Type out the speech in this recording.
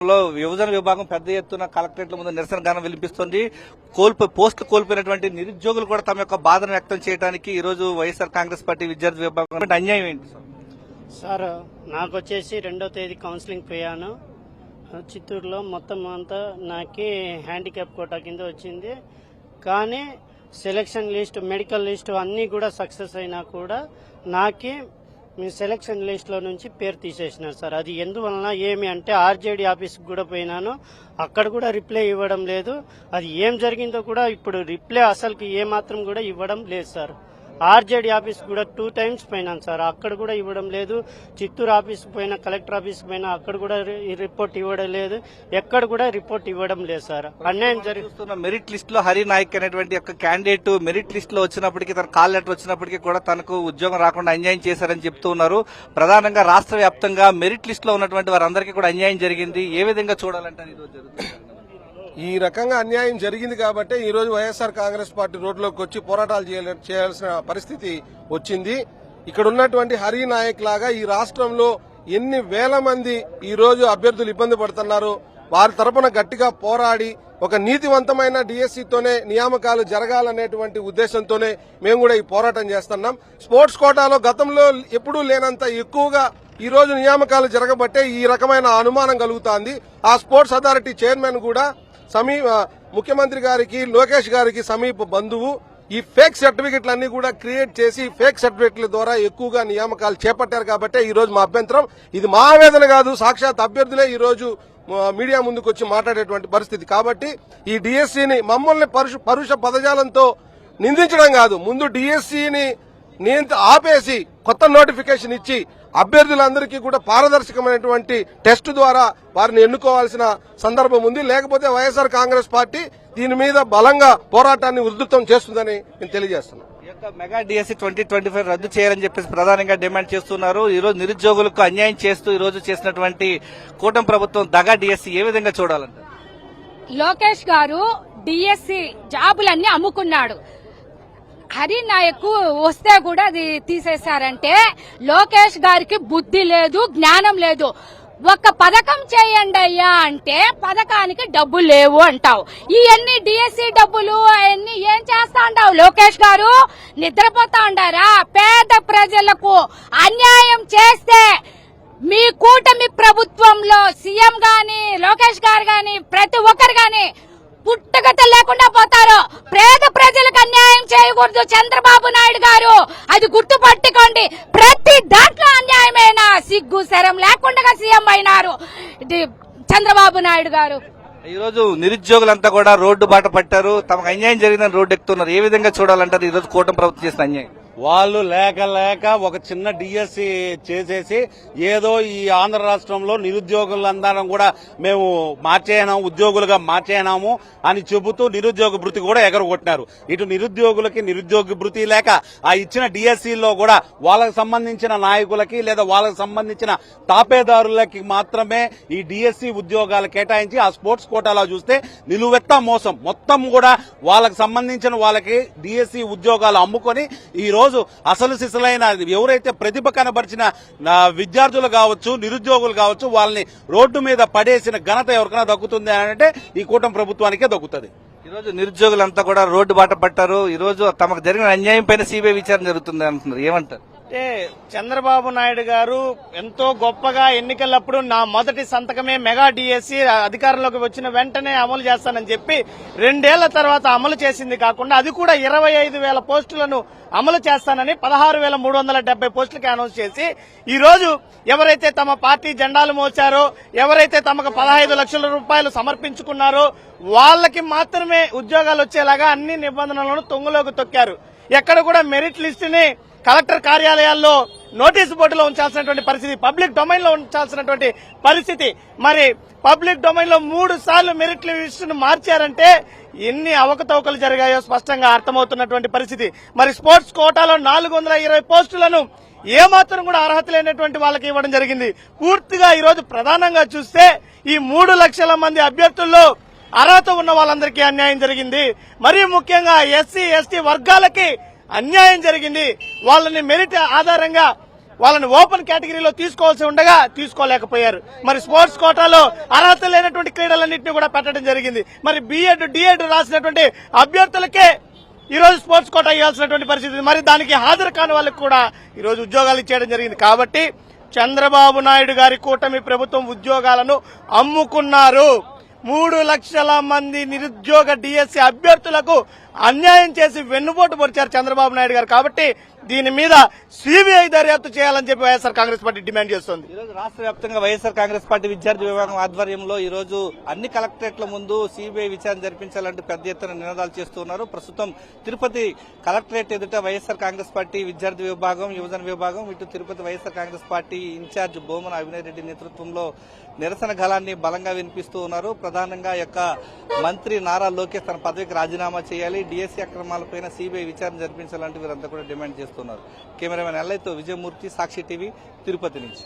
యువజన విభాగం పెద్ద ఎత్తున కలెక్టరేట్ల ముందు నిరసన గానం వినిపిస్తుంది. పోస్టులు కోల్పోయినటువంటి నిరుద్యోగులు కూడా తమ యొక్క బాధను వ్యక్తం చేయడానికి ఈ రోజు వైఎస్ఆర్ కాంగ్రెస్ పార్టీ విద్యార్థి విభాగం అన్యాయం ఏంటి సార్? నాకు వచ్చేసి 2వ తేదీ కౌన్సిలింగ్ పోయాను చిత్తూరులో. మొత్తం అంతా నాకి హ్యాండిక్యాప్ కోటా కింద వచ్చింది. కానీ సెలక్షన్ లిస్ట్, మెడికల్ లిస్ట్ అన్నీ కూడా సక్సెస్ అయినా కూడా నాకి మీ సెలక్షన్ లిస్ట్లో నుంచి పేరు తీసేసినారు సార్. అది ఎందువలన ఏమి అంటే ఆర్జేడీ ఆఫీస్కి కూడా పోయినాను, అక్కడ కూడా రిప్లై ఇవ్వడం లేదు. అది ఏం జరిగిందో కూడా ఇప్పుడు రిప్లై అసలుకి ఏమాత్రం కూడా ఇవ్వడం లేదు సార్. ఆర్జేడీ ఆఫీస్ కూడా 2 times పోయినాను సార్, అక్కడ కూడా ఇవ్వడం లేదు. చిత్తూరు ఆఫీస్కి పోయినా, కలెక్టర్ ఆఫీస్కి పోయినా అక్కడ కూడా రిపోర్ట్ ఇవ్వడం లేదు. ఎక్కడ కూడా రిపోర్ట్ ఇవ్వడం లేదు సార్. అన్యాయం జరుగుతున్న మెరిట్ లిస్ట్ లో హరి నాయక్ అనేటువంటి యొక్క క్యాండిడేట్ మెరిట్ లిస్ట్ లో వచ్చినప్పటికీ, తన కాల్ లెటర్ వచ్చినప్పటికీ కూడా తనకు ఉద్యోగం రాకుండా అన్యాయం చేశారని చెప్తూ ఉన్నారు. ప్రధానంగా రాష్ట్ర వ్యాప్తంగా మెరిట్ లిస్ట్ లో ఉన్నటువంటి వారందరికీ కూడా అన్యాయం జరిగింది. ఏ విధంగా చూడాలంటే ఈ రోజు జరుగుతుంది? ఈ రకంగా అన్యాయం జరిగింది కాబట్టి ఈ రోజు వైఎస్ఆర్ కాంగ్రెస్ పార్టీ రోడ్లోకి వచ్చి పోరాటాలు చేయాల్సిన పరిస్థితి వచ్చింది. ఇక్కడ ఉన్నటువంటి హరి నాయక్ లాగా ఈ రాష్ట్రంలో ఎన్ని వేల మంది ఈ రోజు అభ్యర్థులు ఇబ్బంది పడుతున్నారు. వారి తరపున గట్టిగా పోరాడి ఒక నీతివంతమైన డిఎస్సీతోనే నియామకాలు జరగాలనేటువంటి ఉద్దేశంతోనే మేము కూడా ఈ పోరాటం చేస్తున్నాం. స్పోర్ట్స్ కోటాలో గతంలో ఎప్పుడూ లేనంత ఎక్కువగా ఈ రోజు నియామకాలు జరగబట్టే ఈ రకమైన అనుమానం కలుగుతోంది. ఆ స్పోర్ట్స్ అథారిటీ చైర్మన్ కూడా ముఖ్యమంత్రి గారికి, లోకేష్ గారికి సమీప బంధువు. ఈ ఫేక్ సర్టిఫికెట్లన్నీ కూడా క్రియేట్ చేసి ఫేక్ సర్టిఫికెట్ల ద్వారా ఎక్కువగా నియామకాలు చేపట్టారు కాబట్టి ఈ రోజు మా అభ్యంతరం. ఇది మా ఆవేదన కాదు, సాక్షాత్ అభ్యర్థులే ఈ రోజు మీడియా ముందుకు వచ్చి మాట్లాడేటువంటి పరిస్థితి. కాబట్టి ఈ డిఎస్సీని మమ్మల్ని పరుష పదజాలంతో నిందించడం కాదు, ముందు డిఎస్సీని ఆపేసి కొత్త నోటిఫికేషన్ ఇచ్చి అభ్యర్థులందరికీ కూడా పారదర్శకమైనటువంటి టెస్ట్ ద్వారా వారిని ఎన్నుకోవాల్సిన సందర్భం ఉంది. లేకపోతే వైఎస్ఆర్ కాంగ్రెస్ పార్టీ దీని మీద బలంగా పోరాటాన్ని ఉధృతం చేస్తుందని నేను తెలియజేస్తున్నాను. మెగా డిఎస్సీ 2025 రద్దు చేయాలని చెప్పేసి ప్రధానంగా డిమాండ్ చేస్తున్నారు. ఈ రోజు నిరుద్యోగులకు అన్యాయం చేస్తూ ఈ రోజు చేసినటువంటి కూటమి ప్రభుత్వం దగా డిఎస్సీ ఏ విధంగా చూడాలంటే? లోకేష్ గారు డిఎస్సీ జాబులన్నీ అమ్ముకున్నాడు. హరి నాయక్ వస్తే కూడా అది తీసేశారంటే లోకేష్ గారికి బుద్ధి లేదు, జ్ఞానం లేదు. ఒక పథకం చేయండి అయ్యా అంటే పథకానికి డబ్బులు లేవు అంటావు. ఇవన్నీ డిఎస్సీ డబ్బులు అవన్నీ ఏం చేస్తా ఉండావు లోకేష్ గారు? నిద్రపోతా ఉండారా? పేద ప్రజలకు అన్యాయం చేస్తే మీ కూటమి ప్రభుత్వంలో సీఎం గాని, లోకేష్ గారు గాని, ప్రతి ఒక్కరు గాని పుట్టగత లేకుండా పోతారు. పేద ప్రజలకు అన్యాయం చేయకూడదు చంద్రబాబు నాయుడు గారు, అది గుర్తు పట్టుకోండి. ప్రతి దాంట్లో అన్యాయమైన సిగ్గు శరం లేకుండా సీఎం అయినారు చంద్రబాబు నాయుడు గారు. ఈ రోజు నిరుద్యోగులంతా కూడా రోడ్డు బాట పట్టారు, తమకు అన్యాయం జరిగిందని రోడ్డు ఎక్కుతున్నారు. ఏ విధంగా చూడాలంటారు ఈ రోజు కూటమి ప్రభుత్వం చేసిన అన్యాయం? వాళ్ళు లేక ఒక చిన్న డిఎస్సి చేసేసి ఏదో ఈ ఆంధ్ర రాష్ట్రంలో నిరుద్యోగులందరం కూడా మేము మార్చేనాము, ఉద్యోగులుగా మార్చేనాము అని చెబుతూ నిరుద్యోగ భృతి కూడా ఎగరగొట్టినారు. ఇటు నిరుద్యోగులకి నిరుద్యోగ భృతి లేక ఆ ఇచ్చిన డిఎస్సిలో కూడా వాళ్ళకి సంబంధించిన నాయకులకి లేదా వాళ్ళకి సంబంధించిన తాపేదారులకి మాత్రమే ఈ డిఎస్సి ఉద్యోగాలు కేటాయించి ఆ స్పోర్ట్స్ కోటాలో చూస్తే నిలువెత్తా మోసం. మొత్తం కూడా వాళ్ళకి సంబంధించిన వాళ్ళకి డిఎస్సి ఉద్యోగాలు అమ్ముకొని ఈ రోజు అసలు సిసలైన ఎవరైతే ప్రతిభ కనబరిచిన విద్యార్థులు కావచ్చు, నిరుద్యోగులు కావచ్చు, వాళ్ళని రోడ్డు మీద పడేసిన ఘనత ఎవరికైనా దక్కుతుంది అంటే ఈ కూటమి ప్రభుత్వానికే దక్కుతుంది. ఈ రోజు నిరుద్యోగులంతా కూడా రోడ్డు బాట పట్టారు. ఈ రోజు తమకు జరిగిన అన్యాయం పైన సిబిఐ విచారణ జరుగుతుంది అంటున్నారు. ఏమంటారు? అంటే చంద్రబాబు నాయుడు గారు ఎంతో గొప్పగా ఎన్నికలప్పుడు నా మొదటి సంతకమే మెగా డిఎస్సీ అధికారంలోకి వచ్చిన వెంటనే అమలు చేస్తానని చెప్పి 2 ఏళ్ల తర్వాత అమలు చేసింది కాకుండా అది కూడా 25,000 పోస్టులను అమలు చేస్తానని 16,370 పోస్టులకి అనౌన్స్ చేసి ఈ రోజు ఎవరైతే తమ పార్టీ జెండాలు మోచారో, ఎవరైతే తమకు 15 లక్షల రూపాయలు సమర్పించుకున్నారో వాళ్ళకి మాత్రమే ఉద్యోగాలు వచ్చేలాగా అన్ని నిబంధనలను తొంగలోకి తొక్కారు. ఎక్కడ కూడా మెరిట్ లిస్టుని కలెక్టర్ కార్యాలయాల్లో నోటీసు బోర్డులో ఉంచాల్సినటువంటి పరిస్థితి, పబ్లిక్ డొమైన్ లో ఉంచాల్సినటువంటి పరిస్థితి. మరి పబ్లిక్ డొమైన్ లో 3 సార్లు మెరిట్ లిస్టును మార్చారంటే ఎన్ని అవకతవకలు జరిగాయో స్పష్టంగా అర్థమవుతున్నటువంటి పరిస్థితి. మరి స్పోర్ట్స్ కోటాలో 420 పోస్టులను ఏమాత్రం కూడా అర్హత లేనటువంటి వాళ్ళకి ఇవ్వడం జరిగింది. పూర్తిగా ఈ రోజు ప్రధానంగా చూస్తే ఈ 3 లక్షల మంది అభ్యర్థుల్లో అర్హత ఉన్న వాళ్ళందరికీ అన్యాయం జరిగింది. మరీ ముఖ్యంగా ఎస్సీ ఎస్టీ వర్గాలకి అన్యాయం జరిగింది. వాళ్ళని మెరిట్ ఆధారంగా వాళ్ళని ఓపెన్ కేటగిరీలో తీసుకోవాల్సి ఉండగా తీసుకోలేకపోయారు. మరి స్పోర్ట్స్ కోటాలో అర్హత లేనటువంటి క్రీడలన్నింటినీ కూడా పెట్టడం జరిగింది. మరి బిఎడ్ డిఎడ్ రాసినటువంటి అభ్యర్థులకే ఈ రోజు స్పోర్ట్స్ కోటా ఇవ్వాల్సినటువంటి పరిస్థితి. మరి దానికి హాజరు కాని వాళ్ళకి కూడా ఈ రోజు ఉద్యోగాలు ఇచ్చేయడం జరిగింది. కాబట్టి చంద్రబాబు నాయుడు గారి కూటమి ప్రభుత్వం ఉద్యోగాలను అమ్ముకున్నారు. 3 లక్షల మంది నిరుద్యోగ డిఎస్సి అభ్యర్థులకు అన్యాయం చేసి వెన్నుపోటు పొడిచారు చంద్రబాబు నాయుడు గారు. కాబట్టి దీని మీద సిబిఐ దర్యాప్తు చేయాలని చెప్పి వైఎస్ఆర్ కాంగ్రెస్ పార్టీ డిమాండ్ చేస్తోంది. ఈ రోజు రాష్ట్ర వ్యాప్తంగా వైఎస్ఆర్ కాంగ్రెస్ పార్టీ విద్యార్థి విభాగం ఆధ్వర్యంలో ఈ రోజు అన్ని కలెక్టరేట్ల ముందు సిబిఐ విచారణ జరిపించాలంటూ పెద్ద ఎత్తున నినాదాలు చేస్తున్నారు. ప్రస్తుతం తిరుపతి కలెక్టరేట్ ఎదుట వైఎస్ఆర్ కాంగ్రెస్ పార్టీ విద్యార్థి విభాగం, యువజన విభాగం, ఇటు తిరుపతి వైఎస్ఆర్ కాంగ్రెస్ పార్టీ ఇన్ఛార్జ్ బోమన అవినయ్ రెడ్డి నేతృత్వంలో నిరసన గళాన్ని బలంగా వినిపిస్తూ ఉన్నారు. ప్రధానంగా యొక్క మంత్రి నారా లోకేష్ తన పదవికి రాజీనామా చేయాలి, డిఎస్సీ అక్రమాలపైన సిబిఐ విచారణ జరిపించాలంటూ వీరంతా కూడా డిమాండ్ చేస్తున్నారు. కెమెరామెన్ ఎల్లయ్యతో విజయమూర్తి, సాక్షి టీవీ, తిరుపతి నుంచి.